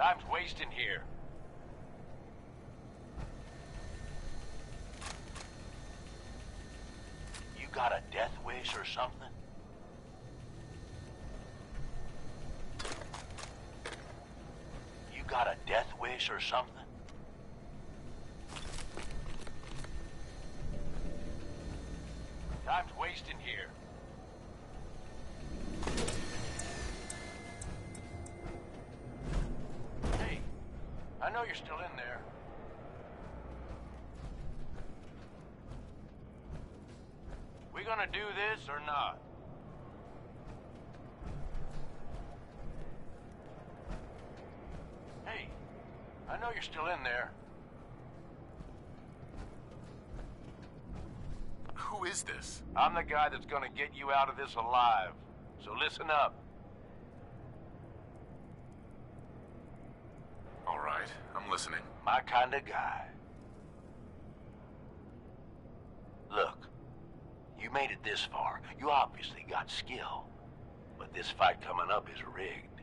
Time's wasting here. You got a death wish or something? You got a death wish or something? Time's wasting here. Hey, I know you're still in there. We gonna do this or not? Hey, I know you're still in there. Who is this? I'm the guy that's gonna get you out of this alive. So listen up. All right, I'm listening. My kind of guy. Look, you made it this far. You obviously got skill. But this fight coming up is rigged.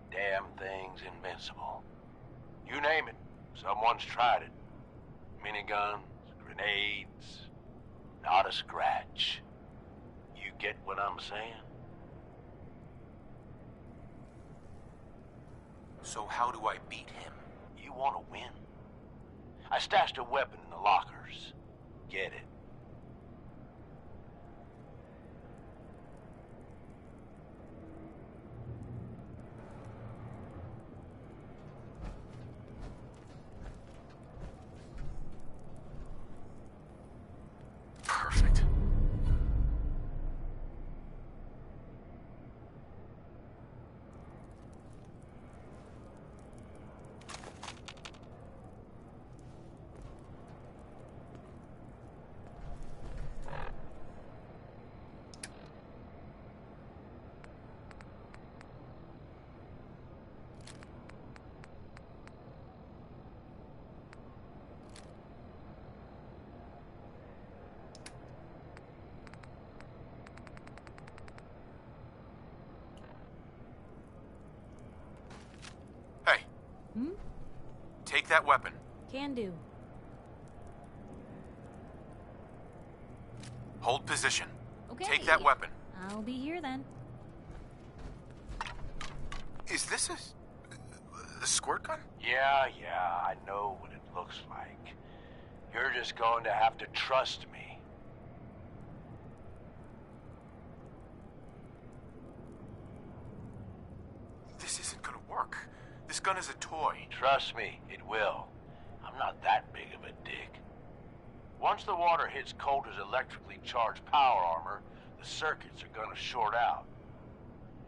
Damn thing's invincible. You name it, someone's tried it. Miniguns, grenades, not a scratch. You get what I'm saying? So how do I beat him? You want to win? I stashed a weapon in the lockers. Get it. Perfect. Hey. Take that weapon. Can do. Hold position. Okay. Take that weapon. I'll be here then. Is this a squirt gun? Yeah, I know what it looks like. You're just going to have to trust me. This isn't gonna work. This gun is a toy. Trust me, it will. I'm not that big of a dick. Once the water hits Coulter's electrically charged power armor, the circuits are gonna short out.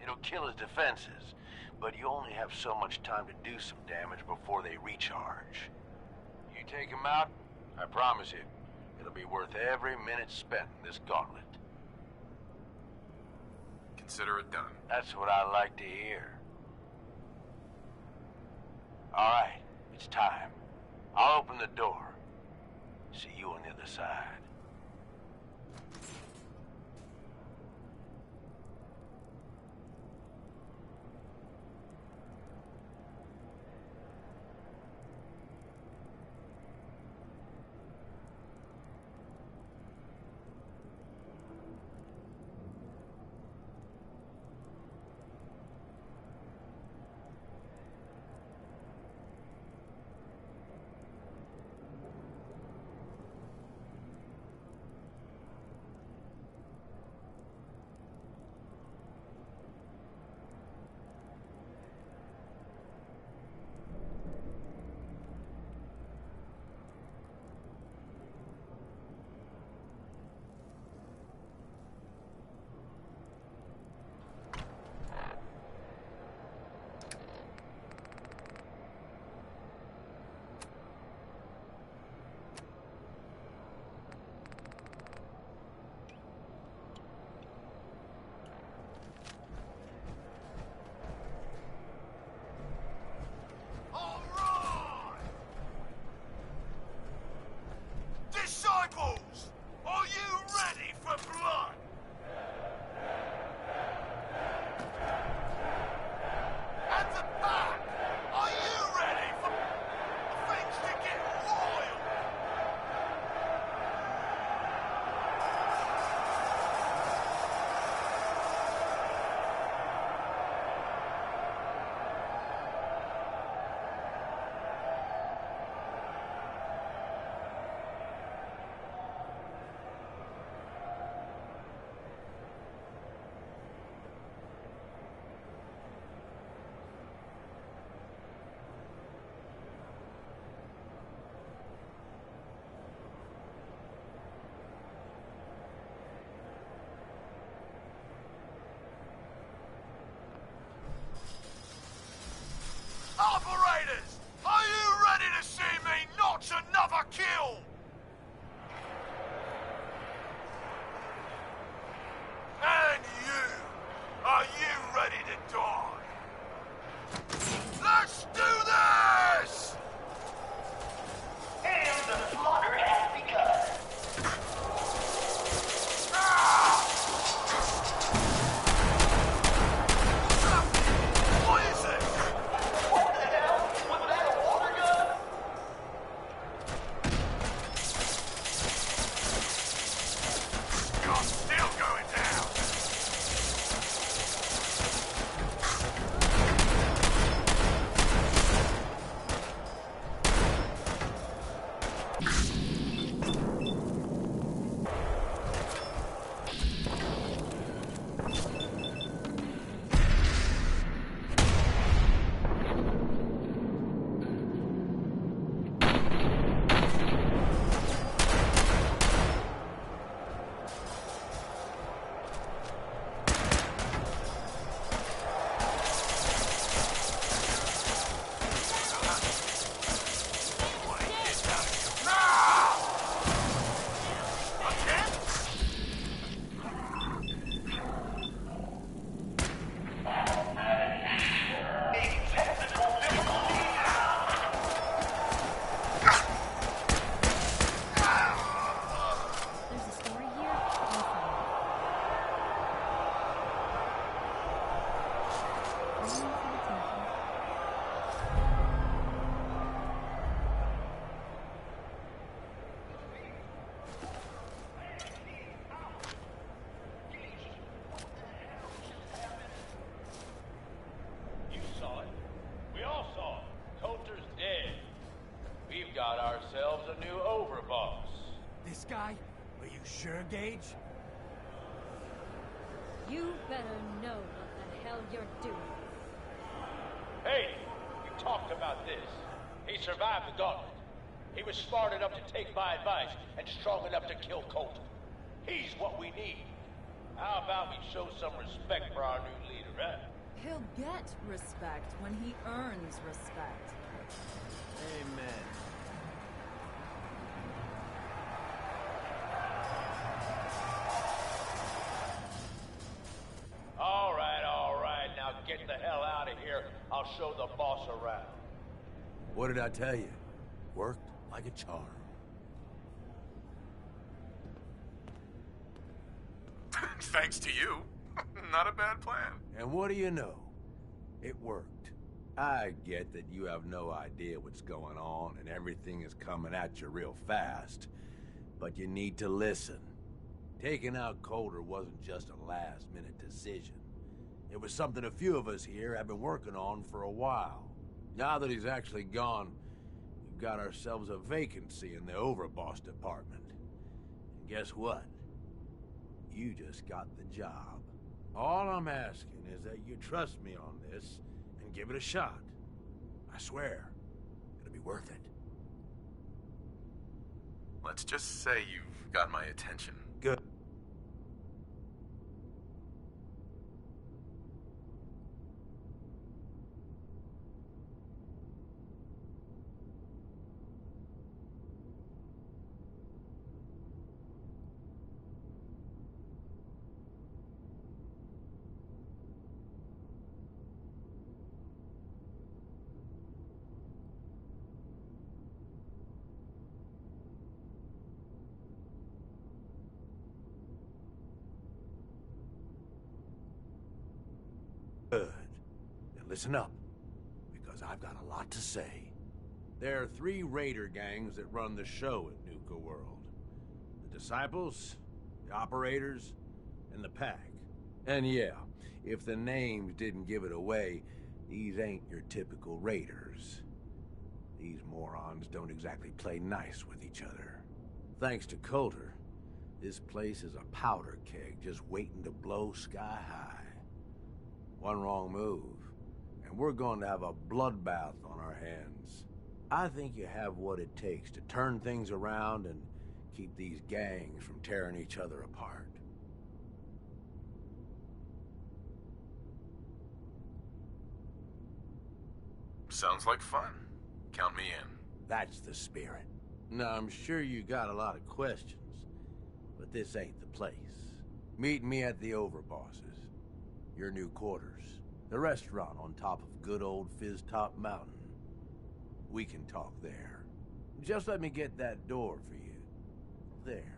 It'll kill his defenses, but you only have so much time to do some damage before they recharge. You take him out, I promise you, it'll be worth every minute spent in this gauntlet. Consider it done. That's what I like to hear. All right, it's time. I'll open the door. See you on the other side. ready to die. Let's do this! And the slaughter has begun. What is it? What the hell? Was that a water gun? You're still going down. There's a story here. Go for it. You saw it. We all saw it. Coulter's dead. We've got ourselves a new overboss. This guy? Are you sure, Gage? You better know what the hell you're doing. Hey, we talked about this. He survived the gauntlet. He was smart enough to take my advice and strong enough to kill Coulter. He's what we need. How about we show some respect for our new leader, huh? He'll get respect when he earns respect. Amen. All right. Now get the hell out of here. I'll show the boss around. What did I tell you? Worked like a charm. Thanks to you. Not a bad plan. And what do you know? It worked. I get that you have no idea what's going on and everything is coming at you real fast. But you need to listen. Taking out Coulter wasn't just a last-minute decision. It was something a few of us here have been working on for a while. Now that he's actually gone, we've got ourselves a vacancy in the overboss department. And guess what? You just got the job. All I'm asking is that you trust me on this and give it a shot. I swear, it'll be worth it. Let's just say you've got my attention. Good. Good. Then listen up, because I've got a lot to say. There are 3 raider gangs that run the show at Nuka World. The Disciples, the Operators, and the Pack. And yeah, if the names didn't give it away, these ain't your typical raiders. These morons don't exactly play nice with each other. Thanks to Coulter, this place is a powder keg just waiting to blow sky high. One wrong move, and we're going to have a bloodbath on our hands. I think you have what it takes to turn things around and keep these gangs from tearing each other apart. Sounds like fun. Count me in. That's the spirit. Now, I'm sure you got a lot of questions, but this ain't the place. Meet me at the Overbosses. Your new quarters. The restaurant on top of good old Fizz Top Mountain. We can talk there. Just let me get that door for you. There.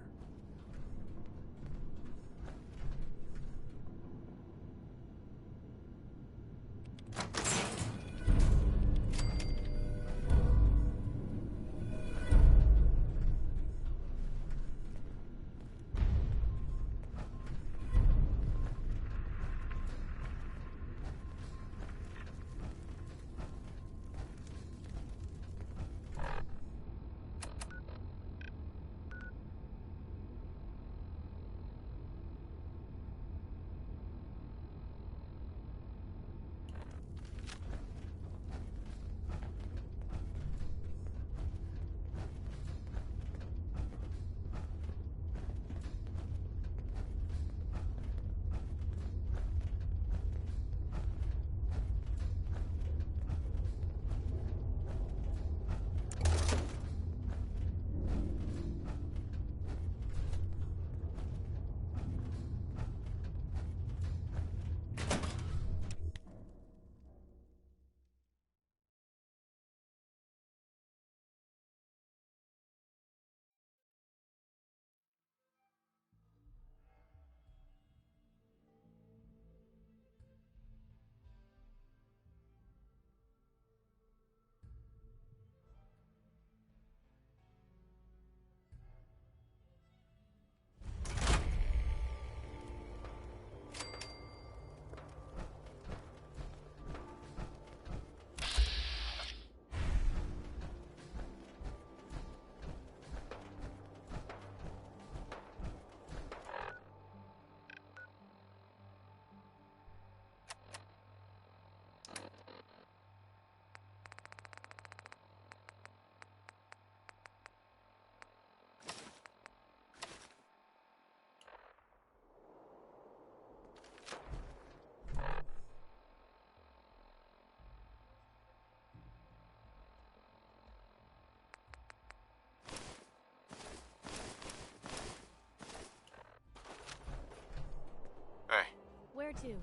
Hey, Where to?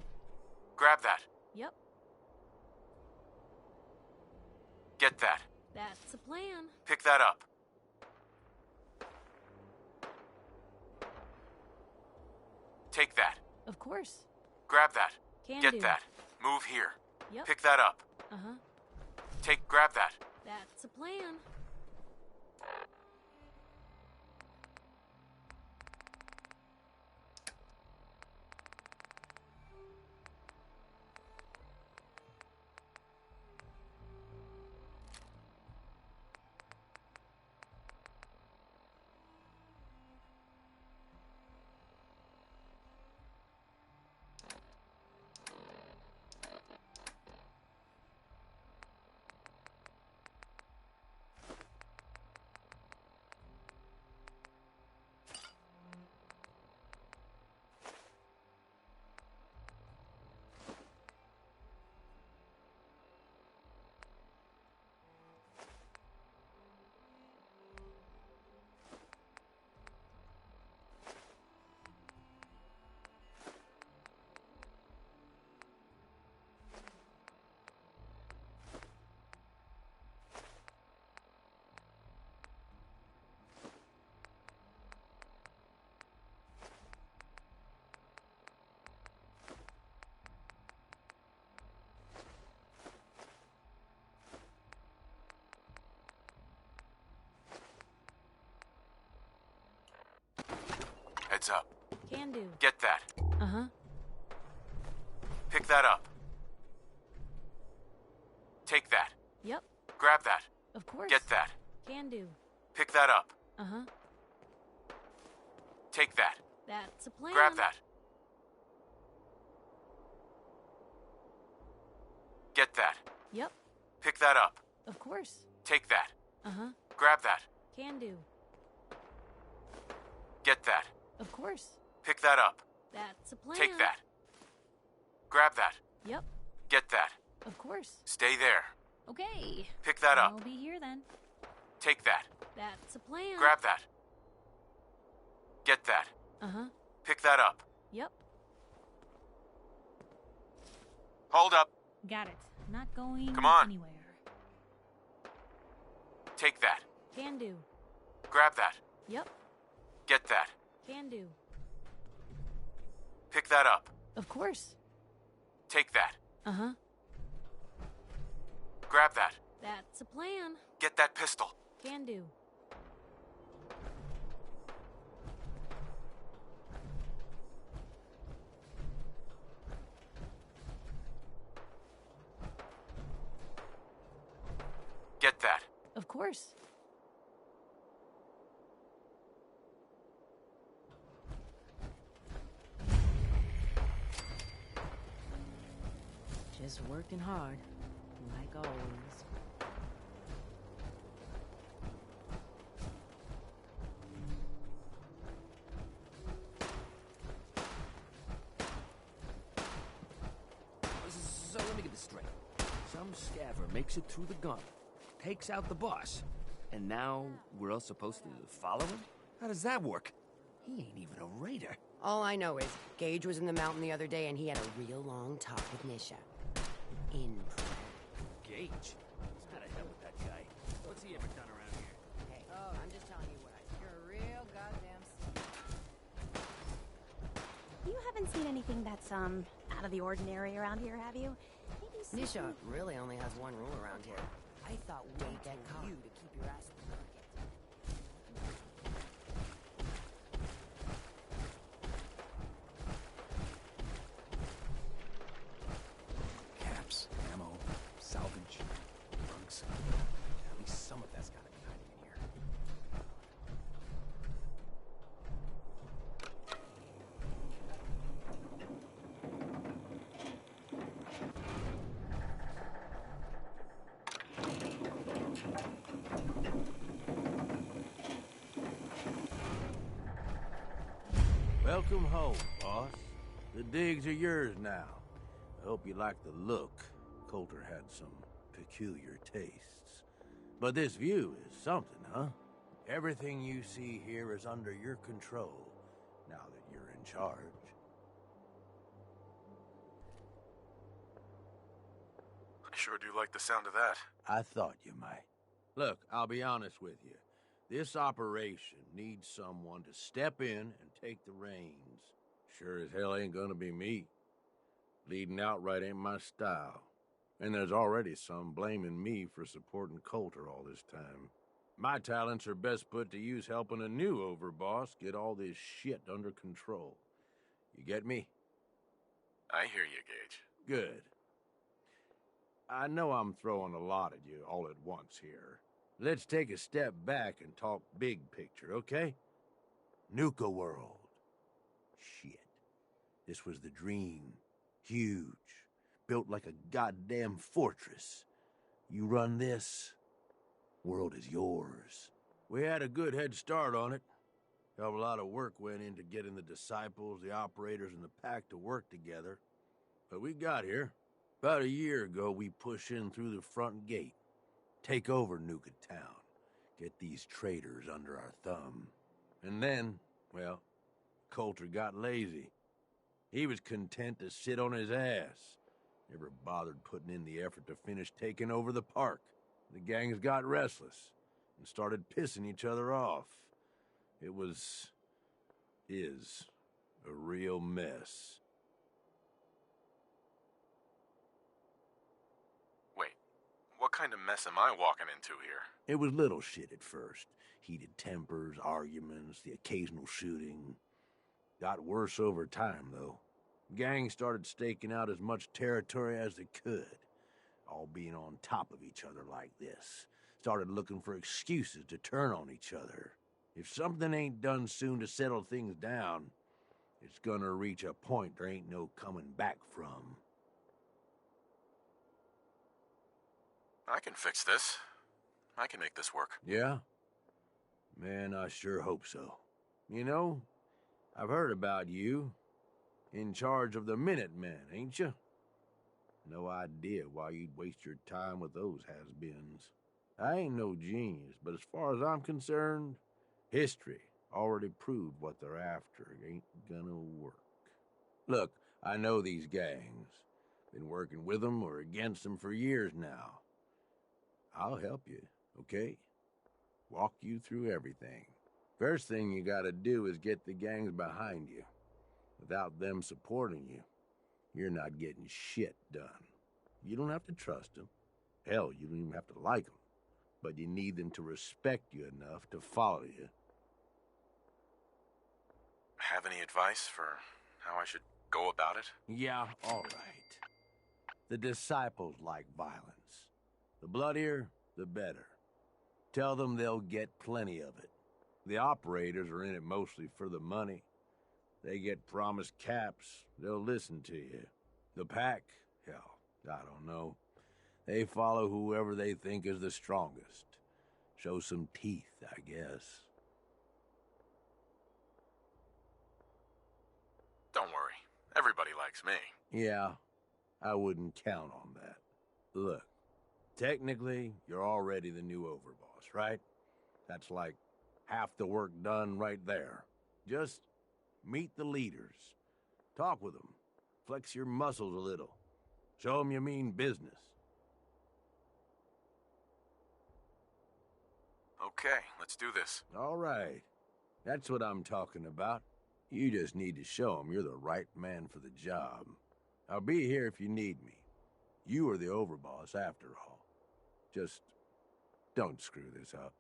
grab that. Yep, Get that. that's the plan. Pick that up. Take that. Of course. Grab that. Can Get do. that. Move here. Yep. Pick that up. Uh-huh. Grab that. That's the plan. Heads up. Can do. Get that. Uh-huh. Pick that up. Take that. Yep, Grab that. of course. Get that. Can do. Pick that up. Uh-huh. Take that. That's the plan. Grab that. Get that. Yep, Pick that up. of course. Take that. Uh-huh. Grab that. Can do. Get that. Of course. Pick that up. That's the plan. Take that. Grab that. Yep, Get that. of course. Stay there. Okay. Pick that up. I'll be here then. Take that. That's the plan. Grab that. Get that. Uh-huh. Pick that up. Yep, Hold up. Got it. Not going Come on. anywhere. Take that. Can do. Grab that. Yep. Get that. Can do. Pick that up. Of course. Take that. Uh-huh. Grab that. That's a plan. Get that pistol. Can do. Get that. Of course. Just working hard, like always. So let me get this straight. Some scavver makes it through the gauntlet, takes out the boss, and now we're all supposed to follow him? How does that work? He ain't even a raider. All I know is Gage was in the mountain the other day and he had a real long talk with Nisha. In private. Gage? How the hell with that guy? What's he ever done around here? Hey, I'm just telling you what I think. You're a real goddamn You haven't seen anything that's, out of the ordinary around here, have you? Maybe Nisha something... really only has one rule around here. I thought we'd get you to keep your ass in the market. Caps, ammo, salvage, drugs. At least some of that's gotta be hiding in here. Welcome home, boss. The digs are yours now. I hope you like the look. Coulter had some peculiar tastes. But this view is something, huh? Everything you see here is under your control, now that you're in charge. I sure do like the sound of that. I thought you might. Look, I'll be honest with you. This operation needs someone to step in and take the reins. Sure as hell ain't gonna be me. Leading outright ain't my style. And there's already some blaming me for supporting Coulter all this time. My talents are best put to use helping a new overboss get all this shit under control. You get me? I hear you, Gage. Good. I know I'm throwing a lot at you all at once here. Let's take a step back and talk big picture, okay? Nuka World. Shit. This was the dream. Huge. Built like a goddamn fortress. You run this, world is yours. We had a good head start on it. Hell of a lot of work went into getting the disciples, the operators, and the pack to work together. But we got here. About a year ago, we pushed in through the front gate. Take over Nuka Town. Get these traitors under our thumb. And then, well, Coulter got lazy. He was content to sit on his ass. Never bothered putting in the effort to finish taking over the park. The gangs got restless and started pissing each other off. It is a real mess. Wait, what kind of mess am I walking into here? It was little shit at first. Heated tempers, arguments, the occasional shooting. Got worse over time, though. Gangs started staking out as much territory as they could. All being on top of each other like this. Started looking for excuses to turn on each other. If something ain't done soon to settle things down, it's gonna reach a point there ain't no coming back from. I can fix this. I can make this work. Yeah? Man, I sure hope so. You know, I've heard about you. In charge of the Minutemen, ain't you? No idea why you'd waste your time with those has-beens. I ain't no genius, but as far as I'm concerned, history already proved what they're after ain't gonna work. Look, I know these gangs, Been working with them or against them for years now. I'll help you, okay? Walk you through everything. First thing you gotta do is get the gangs behind you. Without them supporting you, you're not getting shit done. You don't have to trust them. Hell, you don't even have to like them. But you need them to respect you enough to follow you. Have any advice for how I should go about it? Yeah, all right. The disciples like violence. The bloodier, the better. Tell them they'll get plenty of it. The operators are in it mostly for the money. They get promised caps, they'll listen to you. The pack, hell, I don't know. They follow whoever they think is the strongest. Show some teeth, I guess. Don't worry. Everybody likes me. Yeah, I wouldn't count on that. Look, technically, you're already the new overboss, right? That's like half the work done right there. Just meet the leaders. Talk with them. Flex your muscles a little. Show them you mean business. Okay, let's do this. All right. That's what I'm talking about. You just need to show them you're the right man for the job. I'll be here if you need me. You are the overboss after all. Just don't screw this up.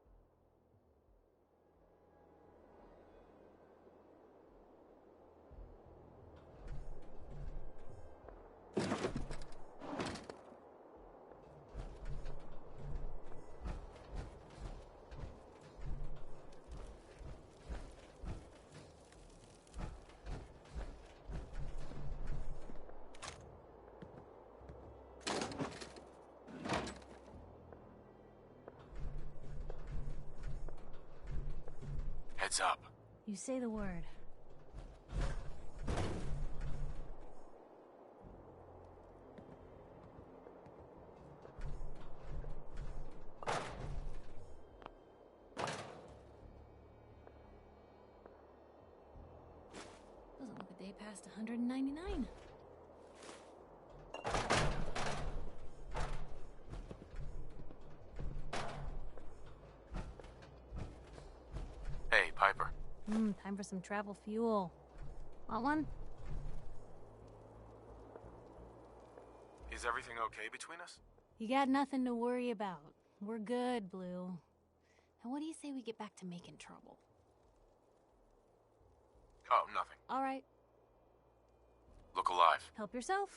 Heads up. You say the word. Doesn't look a day past 199. Hey, Piper. Time for some travel fuel. Want one? Is everything okay between us? You got nothing to worry about. We're good, Blue. Now what do you say we get back to making trouble? Oh, nothing. All right. Look alive. Help yourself.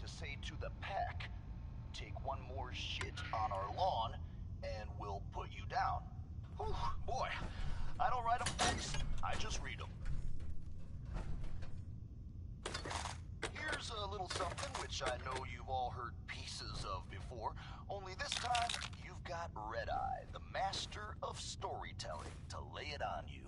to say to the pack. Take one more shit on our lawn, and we'll put you down. Whew, boy, I don't write 'em books, I just read 'em. Here's a little something which I know you've all heard pieces of before, only this time you've got Red Eye, the master of storytelling, to lay it on you.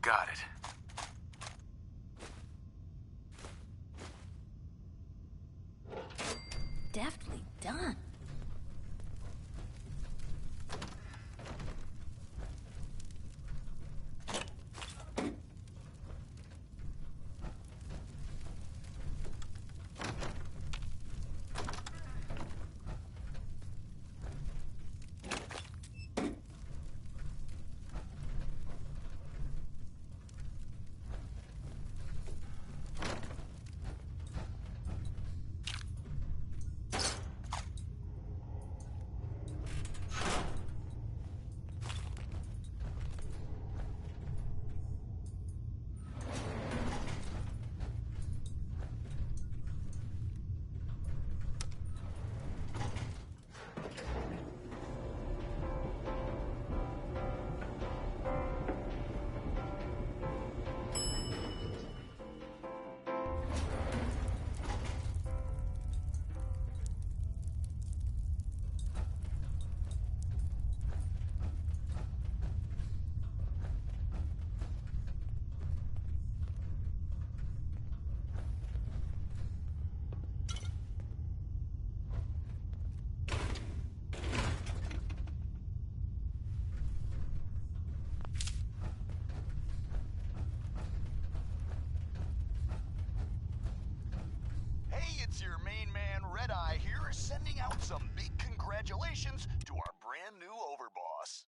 Got it. Deftly done. It's your main man, Red Eye here, sending out some big congratulations to our brand new overboss.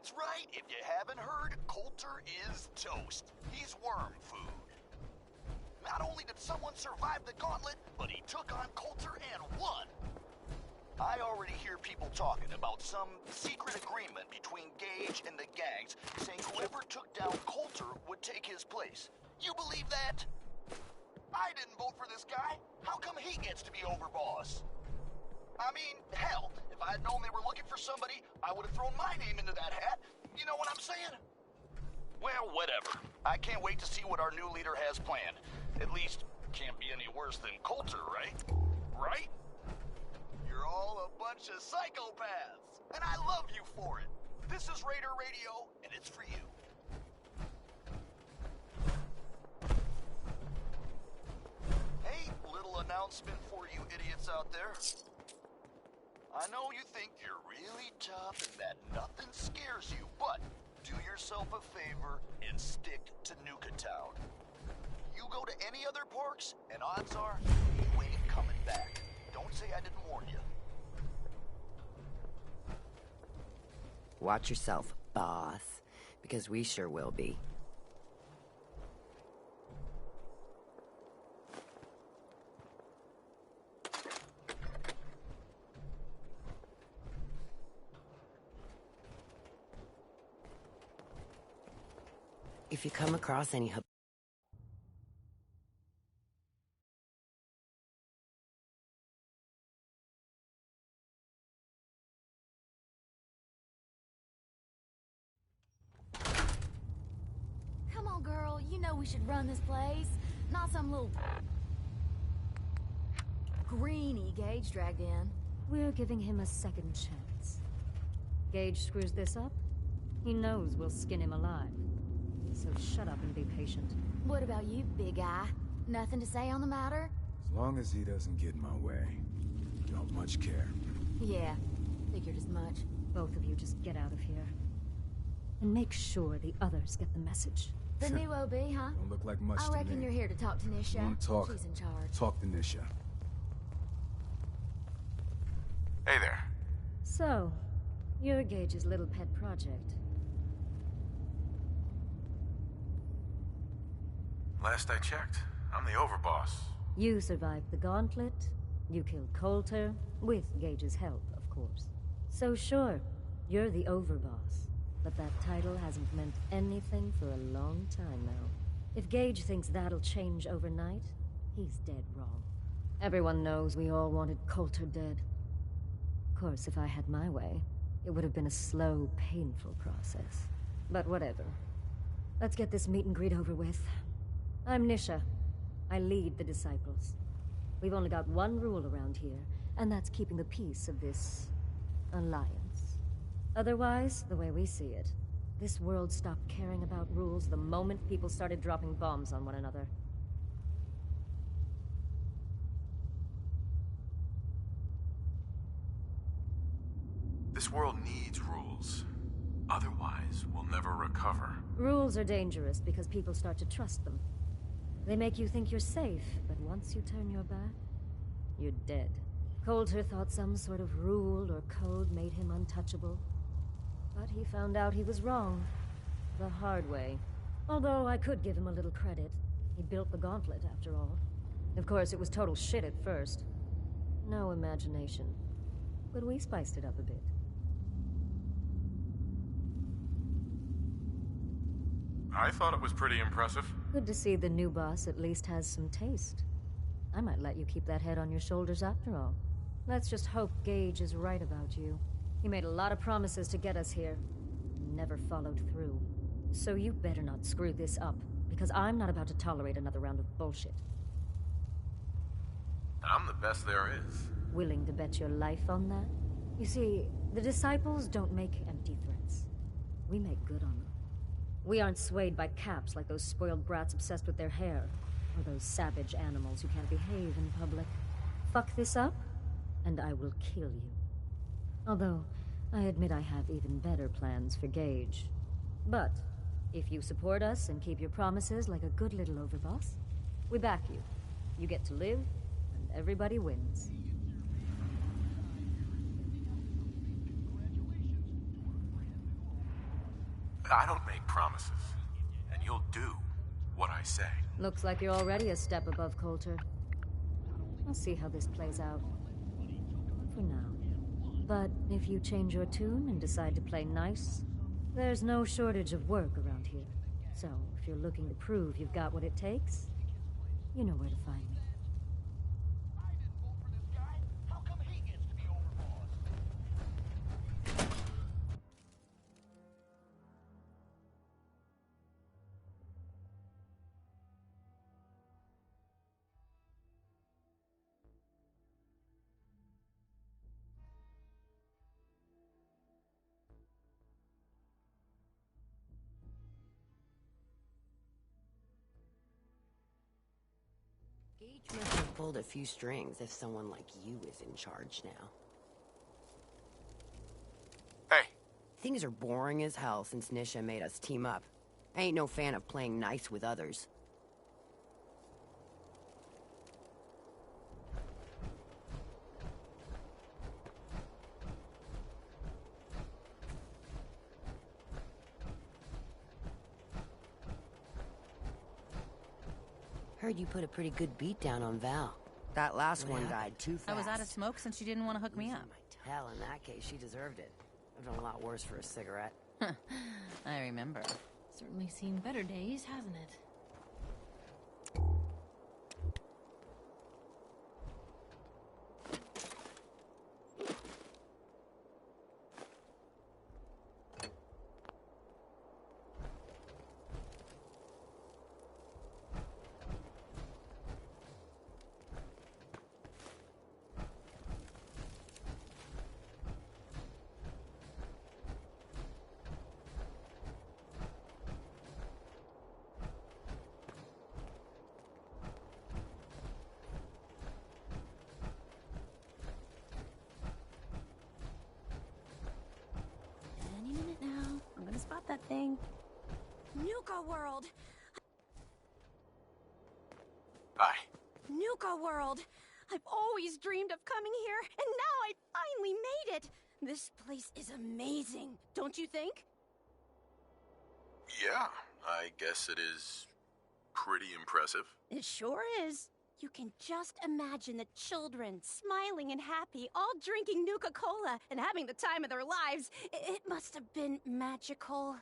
That's right, if you haven't heard, Coulter is toast. He's worm food. Not only did someone survive the gauntlet, but he took on Coulter and won. I already hear people talking about some secret agreement between Gage and the gangs, saying whoever took down Coulter would take his place. You believe that? I didn't vote for this guy. How come he gets to be overboss? I mean, hell, if I had known they were looking for somebody, I would have thrown my name into that hat. You know what I'm saying? Well, whatever. I can't wait to see what our new leader has planned. At least, can't be any worse than Coulter, right? Right? You're all a bunch of psychopaths, and I love you for it. This is Raider Radio, and it's for you. Hey, little announcement for you idiots out there. I know you think you're really tough and that nothing scares you, but do yourself a favor and stick to Nuka Town. You go to any other parks, and odds are you ain't coming back. Don't say I didn't warn you. Watch yourself, boss, because we sure will be. If you come across any on, girl. You know we should run this place. Not some little... greenie Gage dragged in. We're giving him a second chance. Gage screws this up, he knows we'll skin him alive. So shut up and be patient. What about you, big guy? Nothing to say on the matter? As long as he doesn't get in my way. Don't much care. Yeah, figured as much. Both of you just get out of here. And make sure the others get the message. The new OB, huh? Don't look like much to me. I reckon you're here to talk to Nisha. You want to talk? She's in charge. Talk to Nisha. Hey there. So, you're Gage's little pet project. Last I checked, I'm the overboss. You survived the gauntlet, you killed Coulter, with Gage's help, of course. So sure, you're the overboss, but that title hasn't meant anything for a long time now. If Gage thinks that'll change overnight, he's dead wrong. Everyone knows we all wanted Coulter dead. Of course, if I had my way, it would have been a slow, painful process. But whatever. Let's get this meet and greet over with. I'm Nisha. I lead the Disciples. We've only got one rule around here, and that's keeping the peace of this... alliance. Otherwise, the way we see it, this world stopped caring about rules the moment people started dropping bombs on one another. This world needs rules. Otherwise, we'll never recover. Rules are dangerous because people start to trust them. They make you think you're safe, but once you turn your back, you're dead. Coulter thought some sort of rule or code made him untouchable. But he found out he was wrong. The hard way. Although I could give him a little credit. He built the gauntlet, after all. Of course, it was total shit at first. No imagination. But we spiced it up a bit. I thought it was pretty impressive. Good to see the new boss at least has some taste. I might let you keep that head on your shoulders after all. Let's just hope Gage is right about you. He made a lot of promises to get us here. Never followed through. So you better not screw this up, because I'm not about to tolerate another round of bullshit. I'm the best there is. Willing to bet your life on that? You see, the Disciples don't make empty threats. We make good on them. We aren't swayed by caps like those spoiled brats obsessed with their hair, or those savage animals who can't behave in public. Fuck this up, and I will kill you. Although, I admit I have even better plans for Gage. But, if you support us and keep your promises like a good little overboss, we back you. You get to live, and everybody wins. I don't make promises, and you'll do what I say. Looks like you're already a step above Coulter. I'll see how this plays out. For now. But if you change your tune and decide to play nice, there's no shortage of work around here. So, if you're looking to prove you've got what it takes, you know where to find me. I didn't vote for this guy. How come he gets to be overboss? Gage must have pulled a few strings if someone like you is in charge now. Hey. Things are boring as hell since Nisha made us team up. I ain't no fan of playing nice with others. Heard you put a pretty good beat down on Val. That last one died too fast. I was out of smoke since you didn't want to hook me up. Hell, in that case, she deserved it. I've done a lot worse for a cigarette. I remember. Certainly seen better days, hasn't it? anything? Nuka World! Hi. Nuka World! I've always dreamed of coming here, and now I finally made it! This place is amazing, don't you think? Yeah, I guess it is pretty impressive. It sure is. You can just imagine the children, smiling and happy, all drinking Nuka-Cola and having the time of their lives. It must have been magical.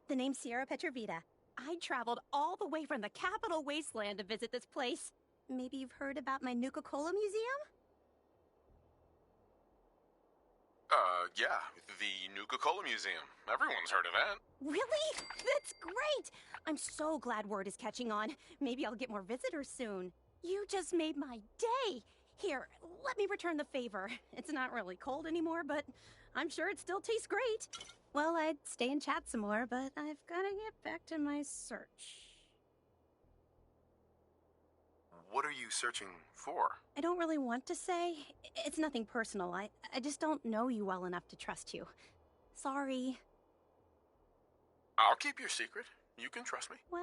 The name's Sierra Petrovita. I traveled all the way from the capital wasteland to visit this place. Maybe you've heard about my Nuka-Cola museum? Yeah, the Nuka-Cola Museum. Everyone's heard of that. Really? That's great! I'm so glad word is catching on. Maybe I'll get more visitors soon. You just made my day! Here, let me return the favor. It's not really cold anymore, but I'm sure it still tastes great. Well, I'd stay and chat some more, but I've gotta get back to my search. What are you searching for? I don't really want to say. It's nothing personal. I just don't know you well enough to trust you. Sorry. I'll keep your secret. You can trust me. Well...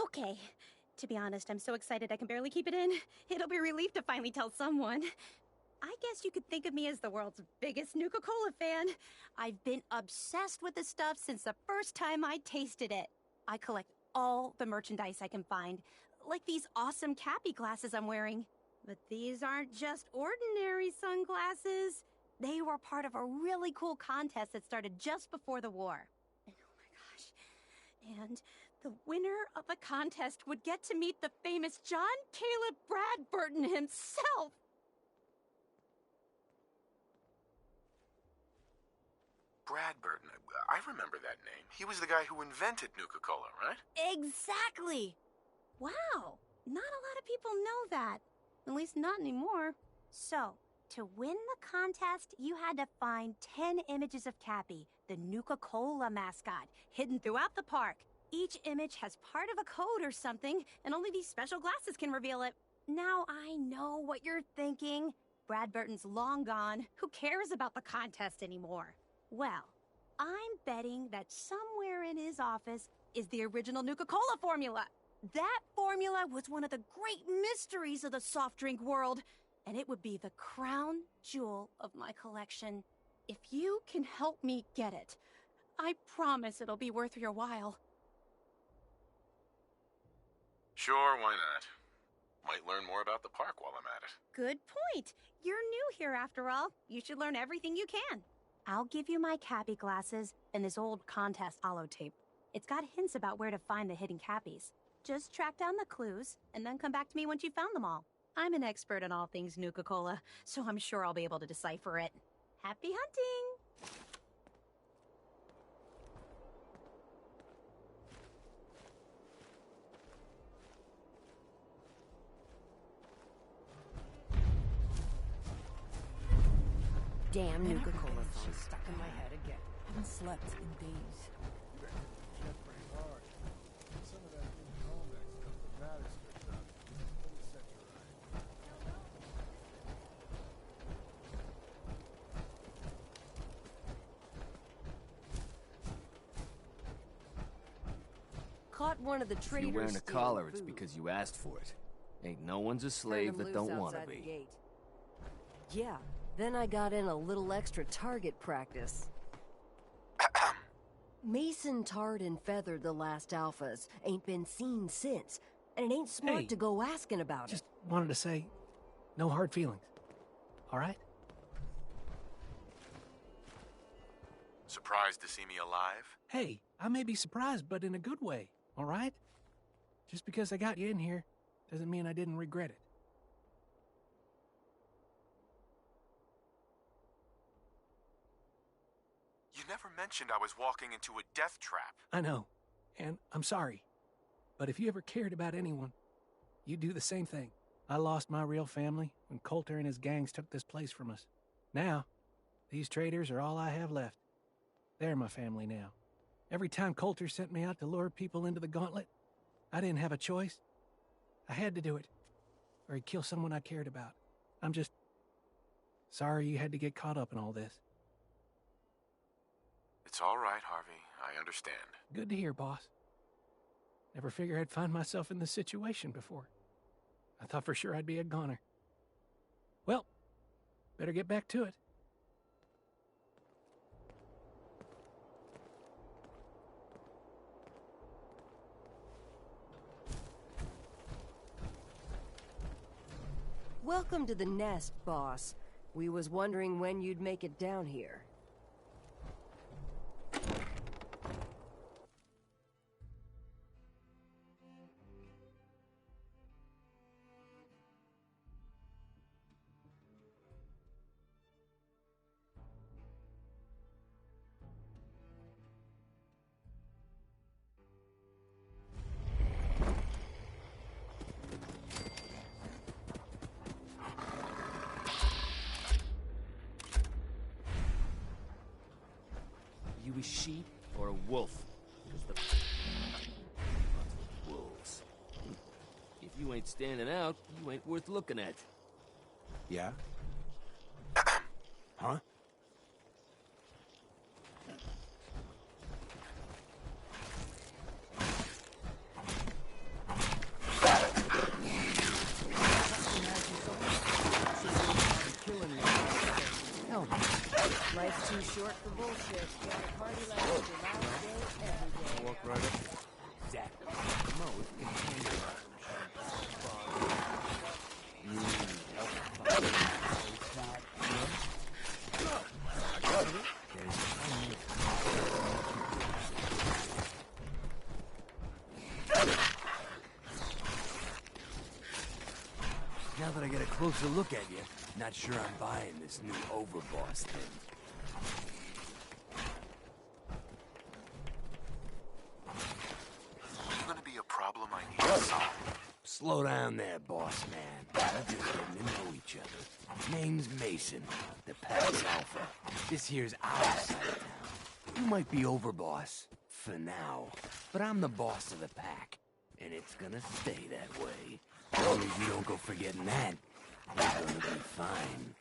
Okay. To be honest, I'm so excited I can barely keep it in. It'll be a relief to finally tell someone. I guess you could think of me as the world's biggest Nuka-Cola fan. I've been obsessed with the stuff since the first time I tasted it. I collect all the merchandise I can find, like these awesome Cappy glasses I'm wearing. But these aren't just ordinary sunglasses. They were part of a really cool contest that started just before the war. And oh my gosh. And the winner of the contest would get to meet the famous John Caleb Bradburton himself. Bradburton. I remember that name. He was the guy who invented Nuka-Cola, right? Exactly! Wow, not a lot of people know that. At least not anymore. So, to win the contest, you had to find 10 images of Cappy, the Nuka-Cola mascot, hidden throughout the park. Each image has part of a code or something, and only these special glasses can reveal it. Now I know what you're thinking. Bradburton's long gone. Who cares about the contest anymore? Well, I'm betting that somewhere in his office is the original Nuka-Cola formula. That formula was one of the great mysteries of the soft drink world, and it would be the crown jewel of my collection. If you can help me get it, I promise it'll be worth your while. Sure, why not? Might learn more about the park while I'm at it. Good point. You're new here after all. You should learn everything you can. I'll give you my Cappy glasses and this old contest holotape. It's got hints about where to find the hidden Cappies. Just track down the clues, and then come back to me once you've found them all. I'm an expert in all things Nuka-Cola, so I'm sure I'll be able to decipher it. Happy hunting! Damn Nuka-Cola phone stuck in my head again. Haven't slept in days. Caught one of the If traders. you're wearing a stealing collar, it's food. because you asked for it. Ain't no one's a Turned slave him that loose don't want to outside the be. gate. Yeah, then I got in a little extra target practice. Mason tarred and feathered the last alphas. Ain't been seen since. And it ain't smart Hey, to go asking about Just it. wanted to say, no hard feelings. All right? Surprised to see me alive? Hey, I may be surprised, but in a good way. All right? Just because I got you in here doesn't mean I didn't regret it. You never mentioned I was walking into a death trap. I know, and I'm sorry. But if you ever cared about anyone, you'd do the same thing. I lost my real family when Coulter and his gangs took this place from us. Now, these traders are all I have left. They're my family now. Every time Coulter sent me out to lure people into the gauntlet, I didn't have a choice. I had to do it, or he'd kill someone I cared about. I'm just sorry you had to get caught up in all this. It's all right, Harvey. I understand. Good to hear, boss. Never figured I'd find myself in this situation before. I thought for sure I'd be a goner. Well, better get back to it. Welcome to the nest, boss. We was wondering when you'd make it down here. You a sheep or a wolf? Because the wolves. If you ain't standing out, you ain't worth looking at. Yeah? Huh? Life's too short for bullshit. Got a party like it's your last day every day. Walk right up. Exactly. Come on, we can continue. Now that I get a closer look at you, not sure I'm buying this new overboss thing. Gonna be a problem I need to solve. Slow down there, boss man. We're just getting to know each other. Name's Mason, the Pack's Alpha. This here's our side of town. You might be overboss, for now, but I'm the boss of the pack, and it's gonna stay that way. As long as you don't go forgetting that, you're gonna be fine.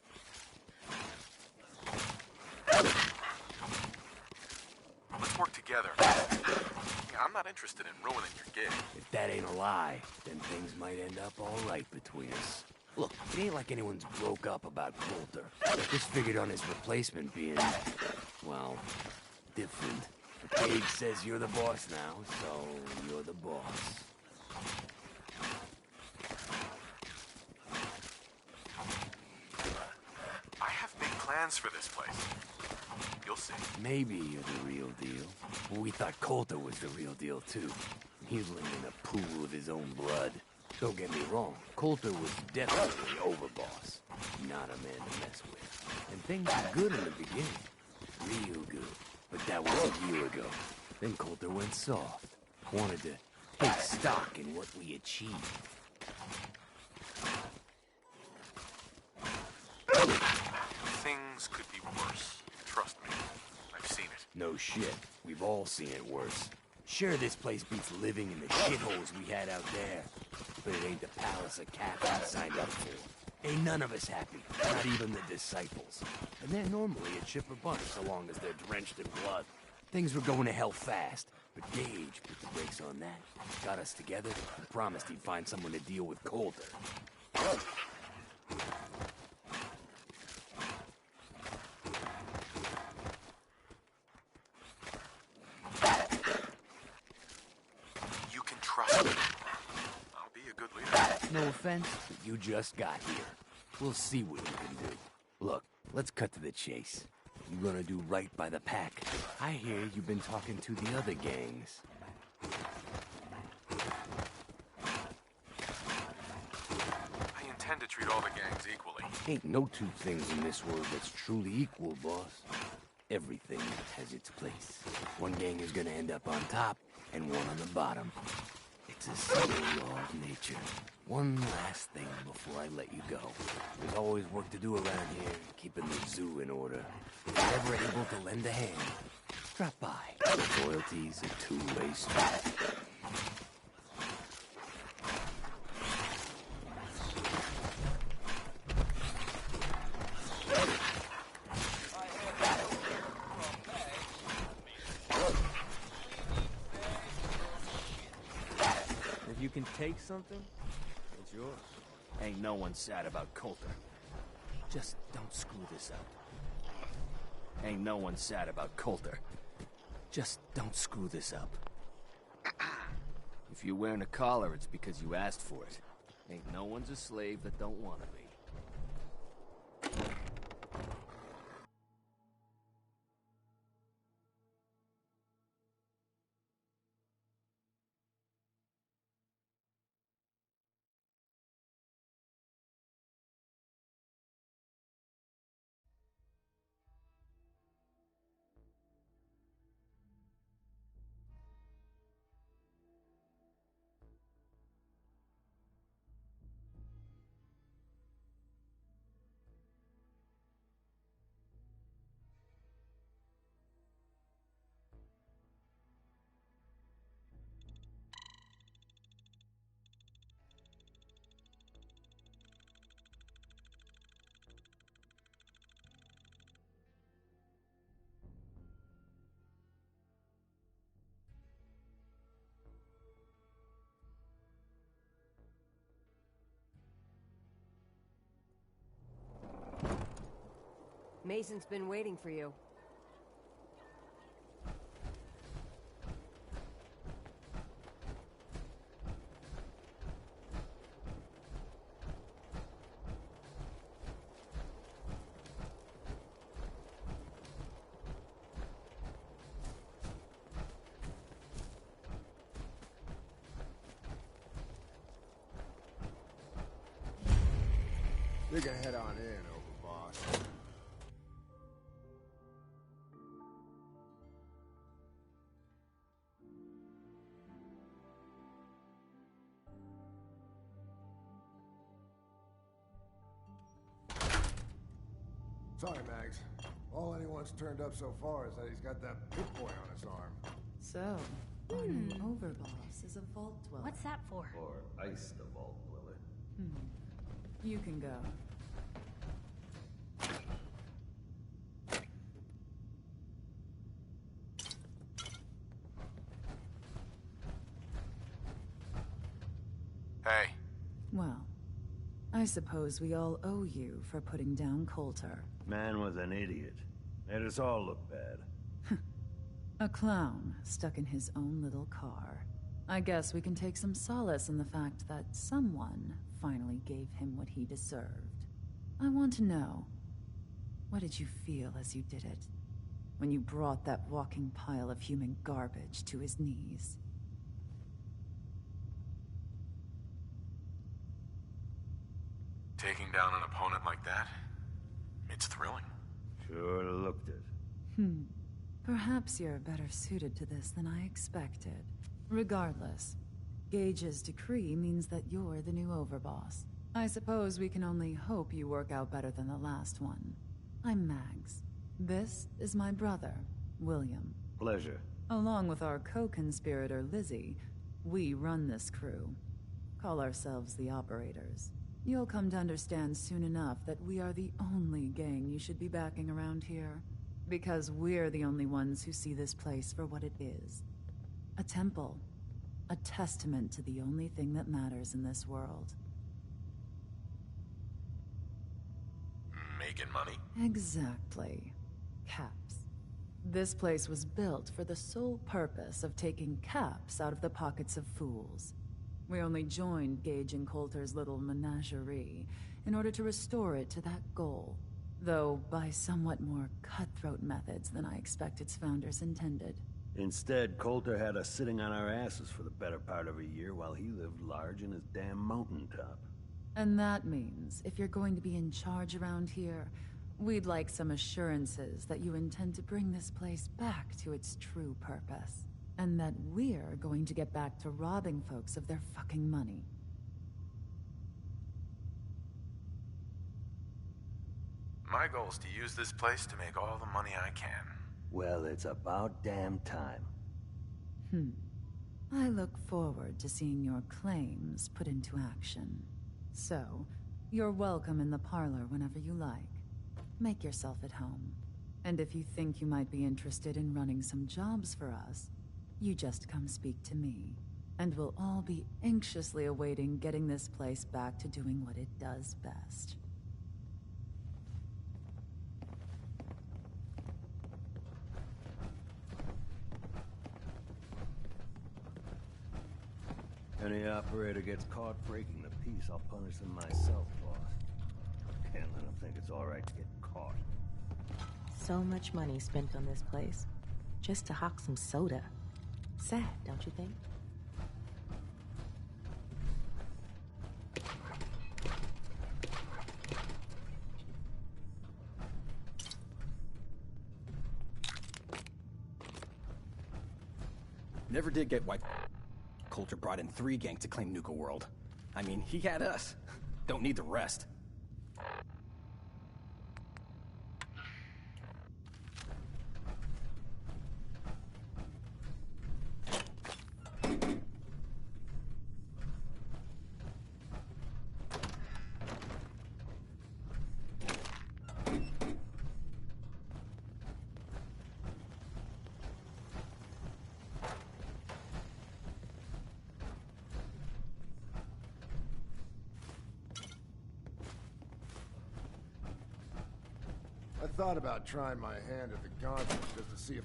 Let's work together. Yeah, I'm not interested in ruining your gig. If that ain't a lie, then things might end up all right between us. Look, it ain't like anyone's broke up about Coulter. Just figured on his replacement being, well, different. The page says you're the boss now, so you're the boss. I have big plans for this place. You'll see. Maybe you're the real deal. Well, we thought Coulter was the real deal, too. He's living in a pool of his own blood. Don't get me wrong, Coulter was definitely overboss. Not a man to mess with. And things were good in the beginning. Real good. But that was a year ago. Then Coulter went soft. Wanted to take stock in what we achieved. Things could be worse. Trust me. I've seen it. No shit. We've all seen it worse. Sure, this place beats living in the shitholes we had out there. But it ain't the palace of cats we signed up for. Ain't none of us happy. Not even the disciples. And they're normally a chipper bunch so long as they're drenched in blood. Things were going to hell fast. But Gage put the brakes on that. Got us together and promised he'd find someone to deal with Coulter. You can trust me. I'll be a good leader. No offense, but you just got here. We'll see what you can do. Look, let's cut to the chase. You gonna do right by the pack? I hear you've been talking to the other gangs. I intend to treat all the gangs equally. Ain't no two things in this world that's truly equal, boss. Everything has its place. One gang is gonna end up on top, and one on the bottom. It's a simple law of nature. One last thing before I let you go. There's always work to do around here, keeping the zoo in order. If you're ever able to lend a hand, drop by. Loyalty's a two-way street. take something, it's yours. Ain't no one sad about Coulter. Just don't screw this up. Ain't no one sad about Coulter. Just don't screw this up. If you're wearing a collar, it's because you asked for it. Ain't no one's a slave that don't want to be. Mason's been waiting for you. You can head on in, Overboss. Sorry, Mags. All anyone's turned up so far is that he's got that big boy on his arm. So, our new overboss is a vault dweller. What's that for? Or ice the vault dweller. You can go. Hey. Well, I suppose we all owe you for putting down Coulter. Man was an idiot. Made us all look bad. A clown stuck in his own little car. I guess we can take some solace in the fact that someone finally gave him what he deserved. I want to know, what did you feel as you did it? When you brought that walking pile of human garbage to his knees? Taking down an opponent like that? It's thrilling. Sure looked it. Perhaps you're better suited to this than I expected. Regardless, Gage's decree means that you're the new overboss. I suppose we can only hope you work out better than the last one. I'm Mags. This is my brother, William. Pleasure. Along with our co-conspirator, Lizzie, we run this crew. Call ourselves the Operators. You'll come to understand soon enough that we are the only gang you should be backing around here. Because we're the only ones who see this place for what it is. A temple. A testament to the only thing that matters in this world. Making money? Exactly. Caps. This place was built for the sole purpose of taking caps out of the pockets of fools. We only joined Gage and Coulter's little menagerie in order to restore it to that goal, though by somewhat more cutthroat methods than I expect its founders intended. Instead, Coulter had us sitting on our asses for the better part of a year while he lived large in his damn mountaintop. And that means, if you're going to be in charge around here, we'd like some assurances that you intend to bring this place back to its true purpose. And that we're going to get back to robbing folks of their fucking money. My goal is to use this place to make all the money I can. Well, it's about damn time. I look forward to seeing your claims put into action. So, you're welcome in the parlor whenever you like. Make yourself at home. And if you think you might be interested in running some jobs for us, you just come speak to me. And we'll all be anxiously awaiting getting this place back to doing what it does best. Any operator gets caught breaking the peace, I'll punish them myself, boss. Can't let them think it's all right to get caught. So much money spent on this place, just to hawk some soda. Sad, don't you think? Never did get why Coulter brought in 3 gangs to claim Nuka World. I mean, he had us. Don't need the rest. I thought about trying my hand at the gauntlet just to see if...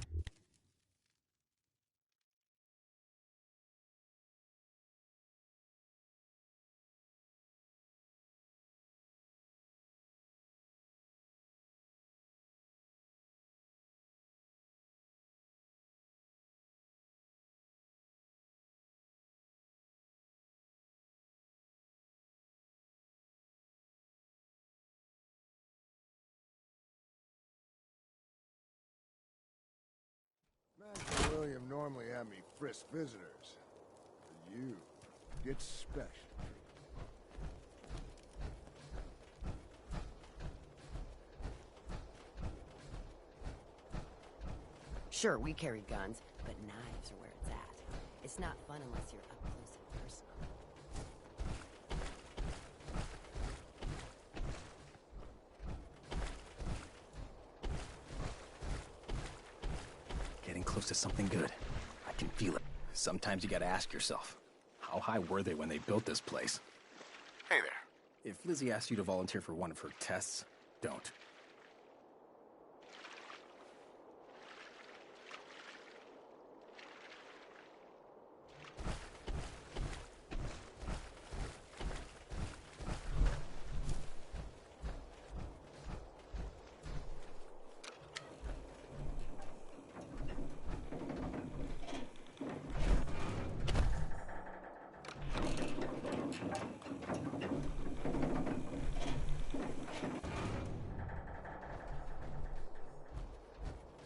Imagine William normally had me frisk visitors. For you, get special. Sure, we carry guns, but knives are where it's at. It's not fun unless you're up close and personal. Getting close to something good. I can feel it. Sometimes you gotta ask yourself, how high were they when they built this place? Hey there. If Lizzie asks you to volunteer for one of her tests, don't.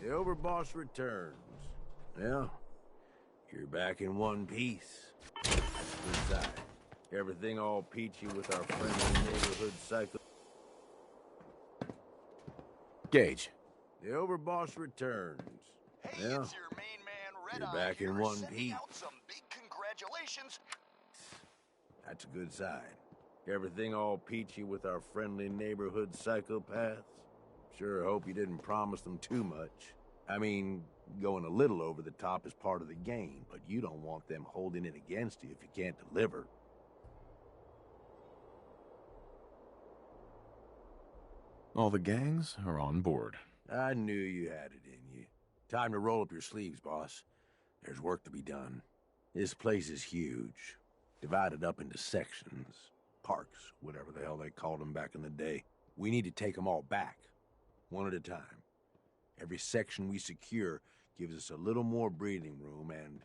The Overboss returns. Well, you're back in one piece. Good side. Everything all peachy with our friendly neighborhood cycle. Gage. The Overboss returns. Hey, Yeah. it's your main man, Red You're Eye back here, in one sending piece. out some big congratulations. That's a good sign. Everything all peachy with our friendly neighborhood psychopaths. Sure hope you didn't promise them too much. I mean, going a little over the top is part of the game, but you don't want them holding it against you if you can't deliver. All the gangs are on board. I knew you had it in you. Time to roll up your sleeves, boss. There's work to be done. This place is huge. Divided up into sections. Parks, whatever the hell they called them back in the day. We need to take them all back. One at a time. Every section we secure gives us a little more breathing room and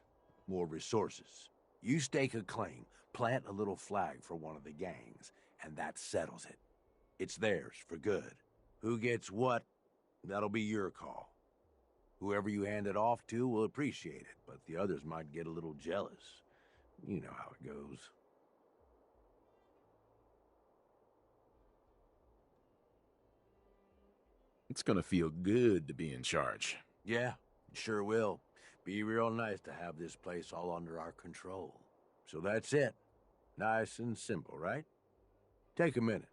more resources. You stake a claim, plant a little flag for one of the gangs, and that settles it. It's theirs for good. Who gets what, that'll be your call. Whoever you hand it off to will appreciate it, but the others might get a little jealous. You know how it goes. It's gonna feel good to be in charge. Yeah, it sure will. Be real nice to have this place all under our control. So that's it. Nice and simple, right? Take a minute.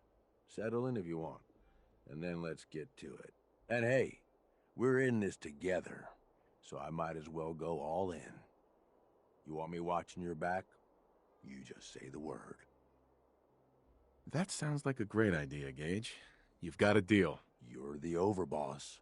Settle in if you want. And then let's get to it. And hey, we're in this together. So I might as well go all in. You want me watching your back? You just say the word. That sounds like a great idea, Gage. You've got a deal. You're the overboss.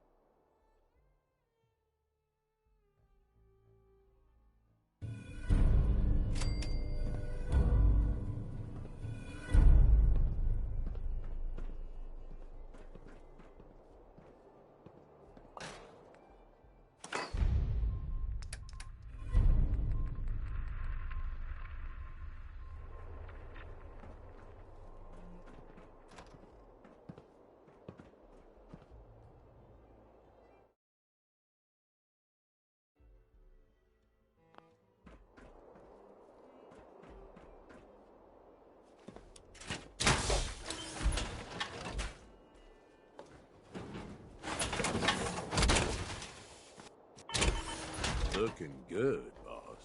Looking good, boss.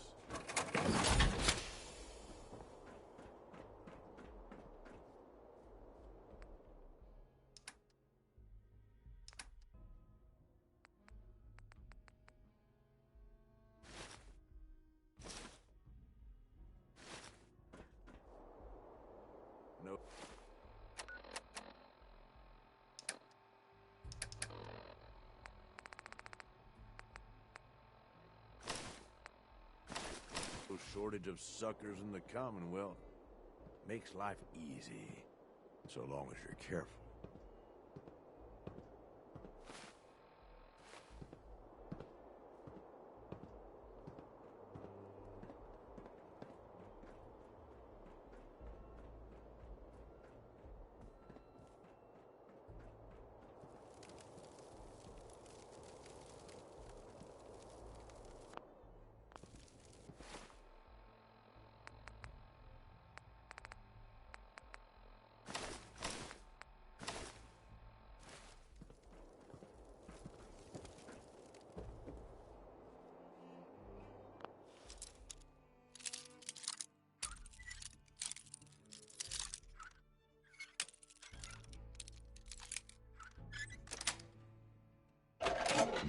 No. No shortage of suckers in the Commonwealth. Makes life easy, so long as you're careful.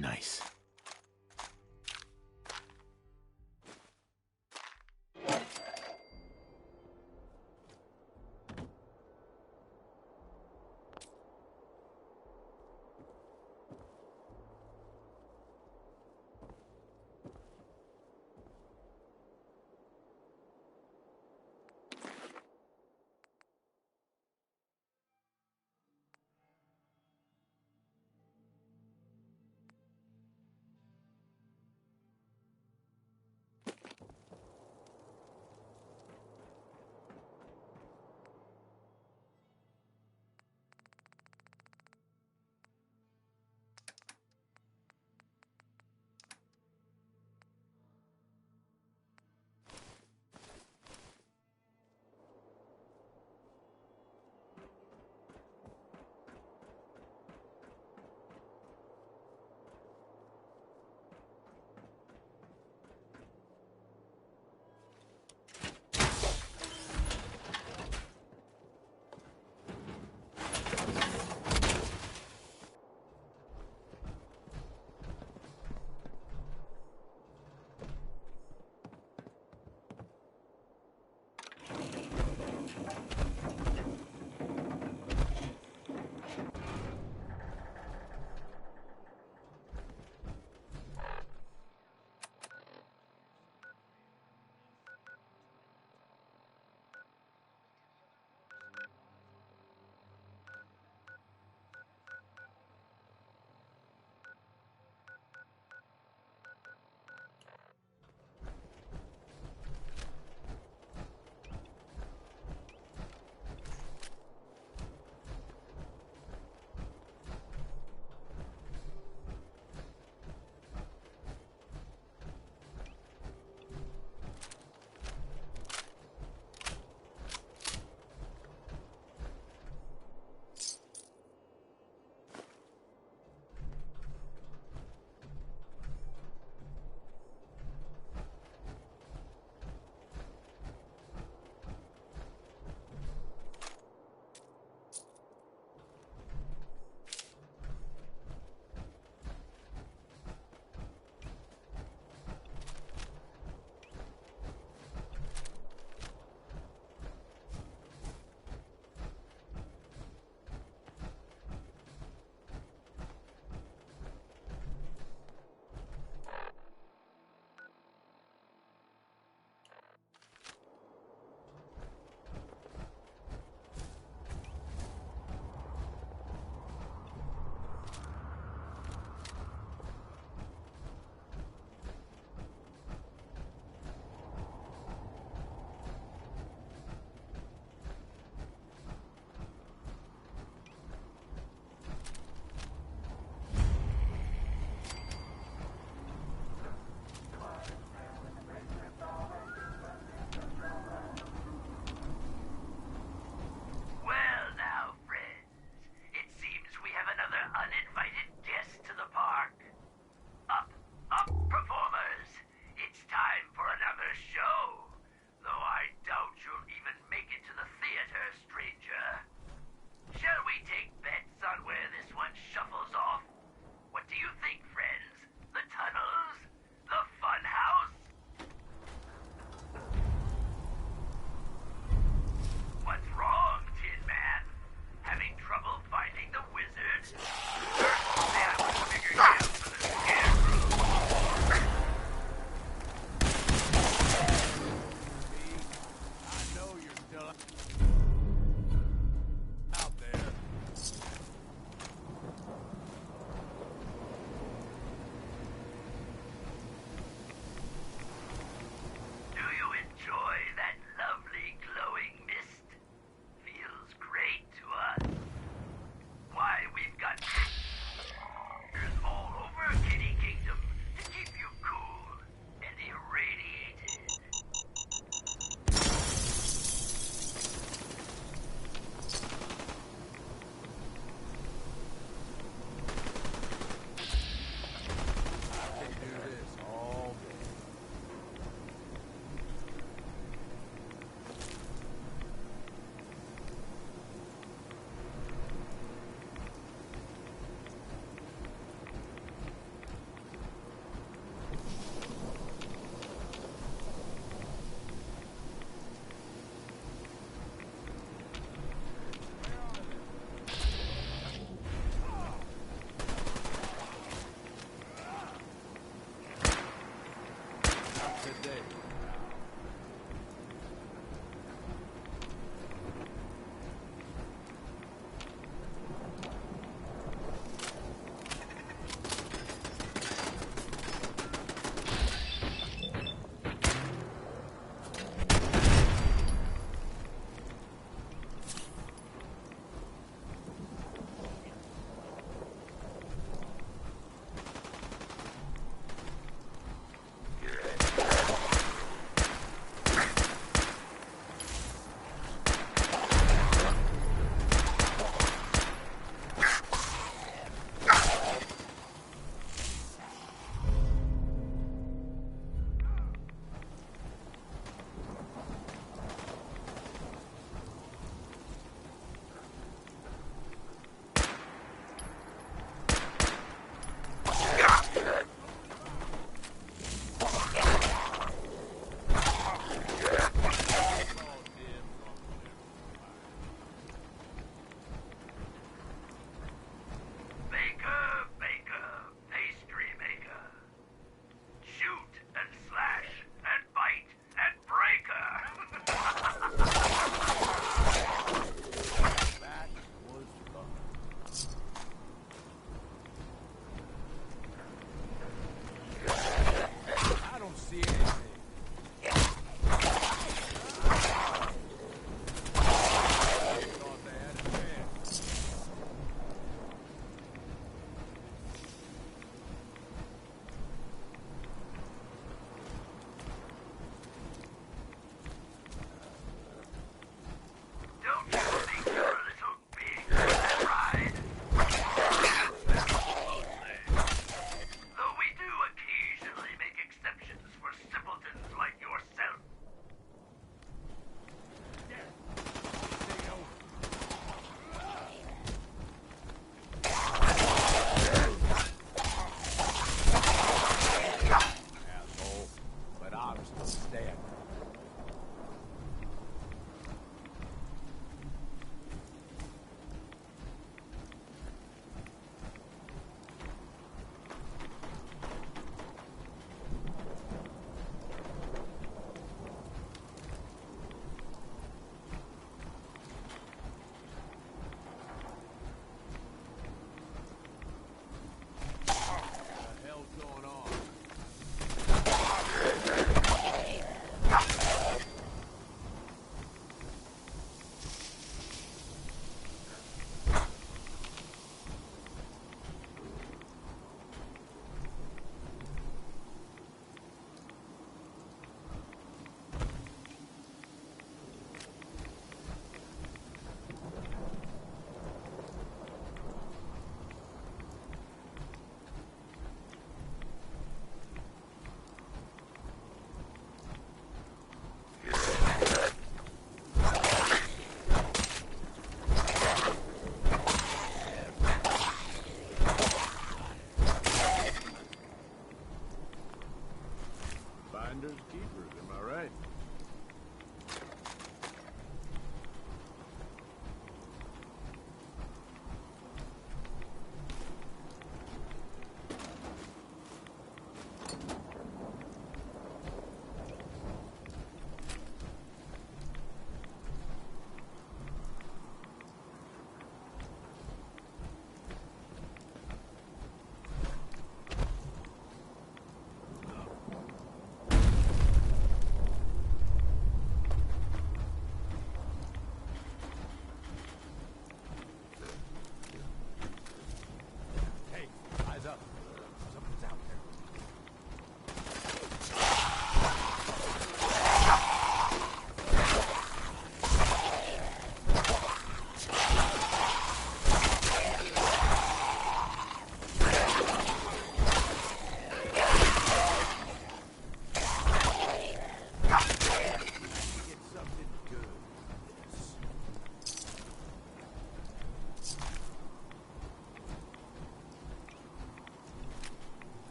Nice.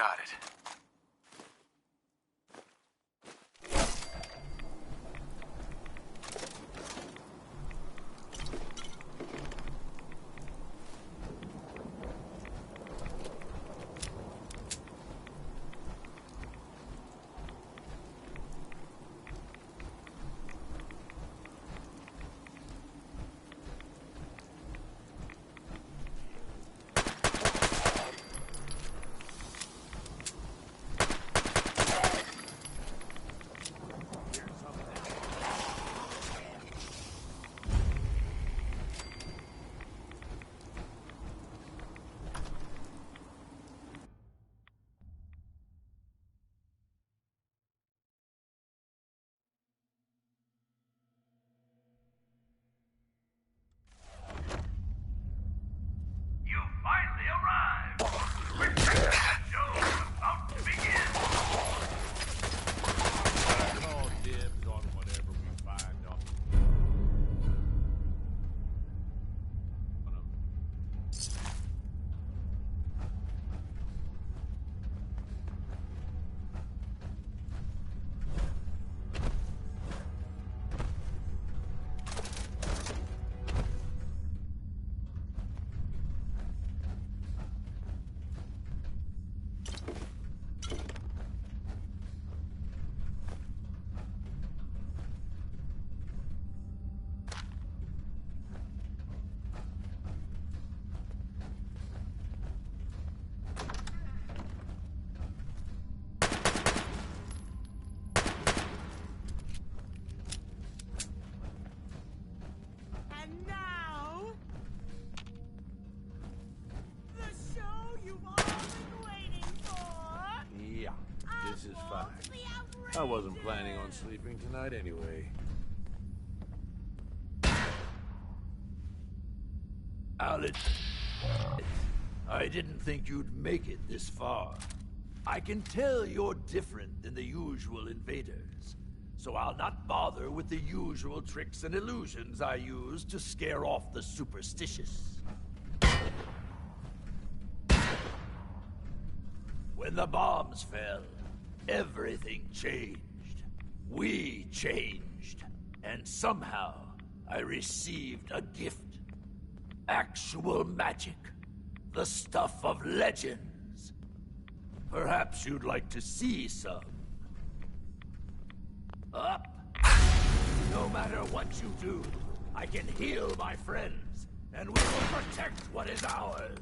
got it. I wasn't planning on sleeping tonight anyway. Alex, I didn't think you'd make it this far. I can tell you're different than the usual invaders, so I'll not bother with the usual tricks and illusions I use to scare off the superstitious. When the bombs fell, everything changed. We changed. And somehow, I received a gift. Actual magic. The stuff of legends. Perhaps you'd like to see some. Up. No matter what you do, I can heal my friends, and we will protect what is ours.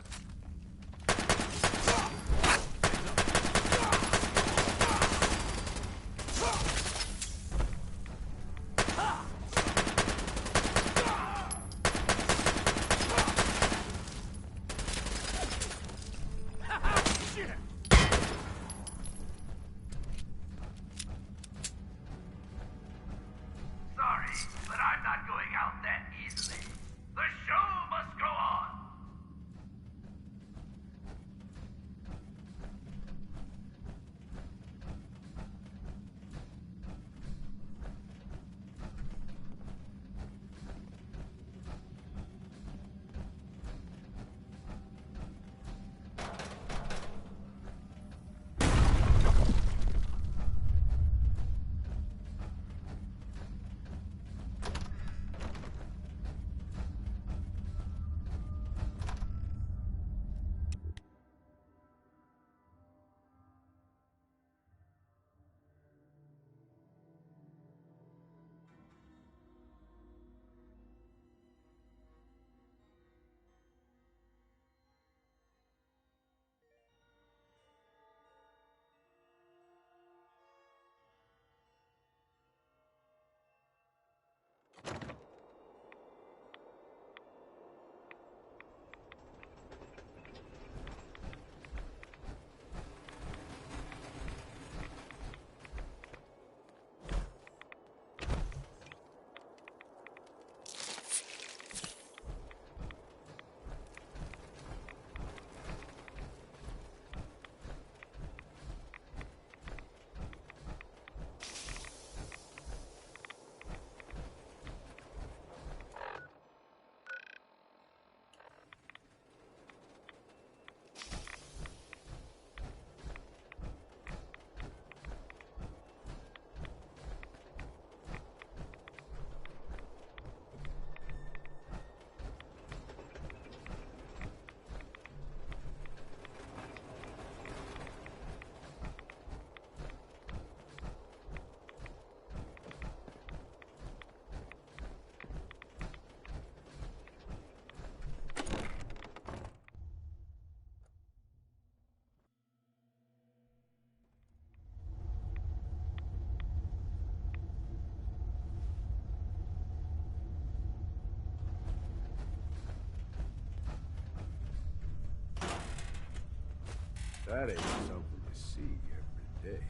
That ain't something you see every day.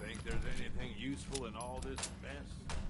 Think there's anything useful in all this mess?